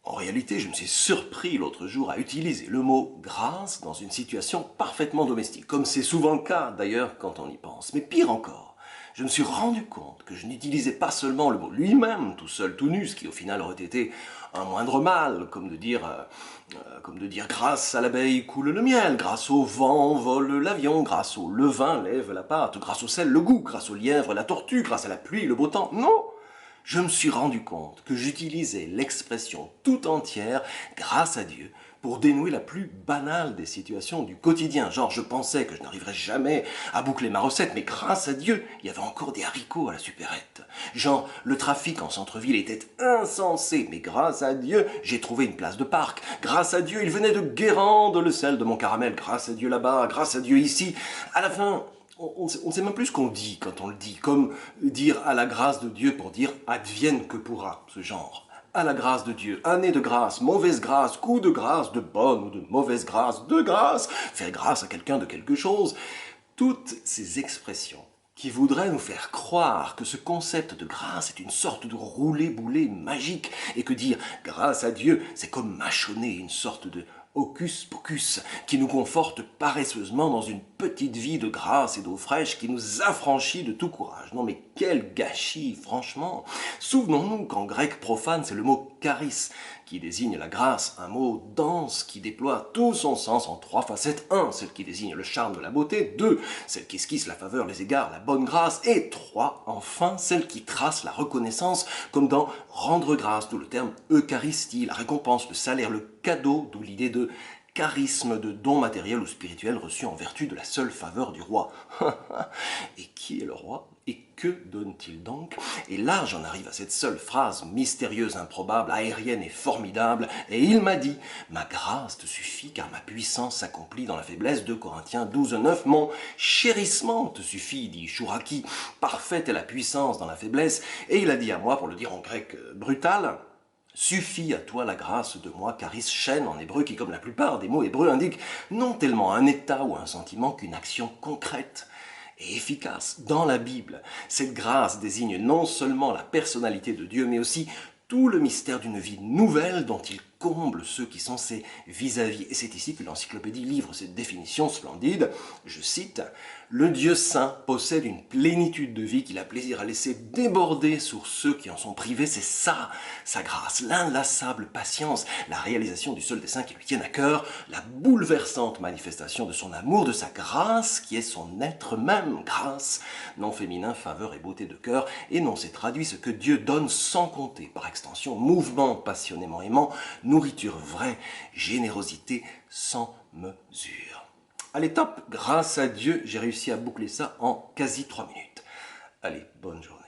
En réalité, je me suis surpris l'autre jour à utiliser le mot grâce dans une situation parfaitement domestique, comme c'est souvent le cas d'ailleurs quand on y pense. Mais pire encore, je me suis rendu compte que je n'utilisais pas seulement le mot lui-même, tout seul, tout nu, ce qui au final aurait été un moindre mal, comme de dire grâce à l'abeille coule le miel, grâce au vent vole l'avion, grâce au levain lève la pâte, grâce au sel le goût, grâce au lièvre la tortue, grâce à la pluie le beau temps. Non! Je me suis rendu compte que j'utilisais l'expression tout entière grâce à Dieu pour dénouer la plus banale des situations du quotidien. Genre, je pensais que je n'arriverais jamais à boucler ma recette, mais grâce à Dieu, il y avait encore des haricots à la supérette. Genre, le trafic en centre-ville était insensé, mais grâce à Dieu, j'ai trouvé une place de parc. Grâce à Dieu, il venait de Guérande le sel de mon caramel. Grâce à Dieu là-bas, grâce à Dieu ici. À la fin, on ne sait même plus ce qu'on dit quand on le dit, comme dire à la grâce de Dieu pour dire advienne que pourra, ce genre. À la grâce de Dieu, année de grâce, mauvaise grâce, coup de grâce, de bonne ou de mauvaise grâce, de grâce, faire grâce à quelqu'un de quelque chose. Toutes ces expressions qui voudraient nous faire croire que ce concept de grâce est une sorte de roulé-boulé magique et que dire grâce à Dieu, c'est comme mâchonner une sorte de hocus-pocus qui nous conforte paresseusement dans une petite vie de grâce et d'eau fraîche qui nous affranchit de tout courage. Non mais quel gâchis, franchement. Souvenons-nous qu'en grec profane, c'est le mot charis qui désigne la grâce, un mot dense qui déploie tout son sens en trois facettes. 1, celle qui désigne le charme de la beauté. 2, celle qui esquisse la faveur, les égards, la bonne grâce. Et 3, enfin, celle qui trace la reconnaissance, comme dans rendre grâce, d'où le terme Eucharistie, la récompense, le salaire, le cadeau, d'où l'idée de charisme, de don matériel ou spirituel reçu en vertu de la seule faveur du roi. Et qui est le roi? Et que donne-t-il donc? Et là, j'en arrive à cette seule phrase mystérieuse, improbable, aérienne et formidable. Et il m'a dit, ma grâce te suffit car ma puissance s'accomplit dans la faiblesse. 2 Corinthiens 12:9. Mon chérissement te suffit, dit Chouraki. Parfaite est la puissance dans la faiblesse. Et il a dit à moi, pour le dire en grec brutal, suffit à toi la grâce de moi, charis, chaîne en hébreu, qui comme la plupart des mots hébreux indique non tellement un état ou un sentiment qu'une action concrète et efficace. Dans la Bible, cette grâce désigne non seulement la personnalité de Dieu, mais aussi tout le mystère d'une vie nouvelle dont il comble ceux qui sont ses vis-à-vis. Et c'est ici que l'encyclopédie livre cette définition splendide. Je cite, « Le Dieu saint possède une plénitude de vie qu'il a plaisir à laisser déborder sur ceux qui en sont privés. C'est ça, sa grâce, l'inlassable patience, la réalisation du seul dessein qui lui tienne à cœur, la bouleversante manifestation de son amour, de sa grâce qui est son être même. Grâce, nom féminin, faveur et beauté de cœur. Énoncé traduit ce que Dieu donne sans compter, par extension, mouvement passionnément aimant, nourriture vraie, générosité sans mesure. » Allez, top, grâce à Dieu, j'ai réussi à boucler ça en quasi 3 minutes. Allez, bonne journée.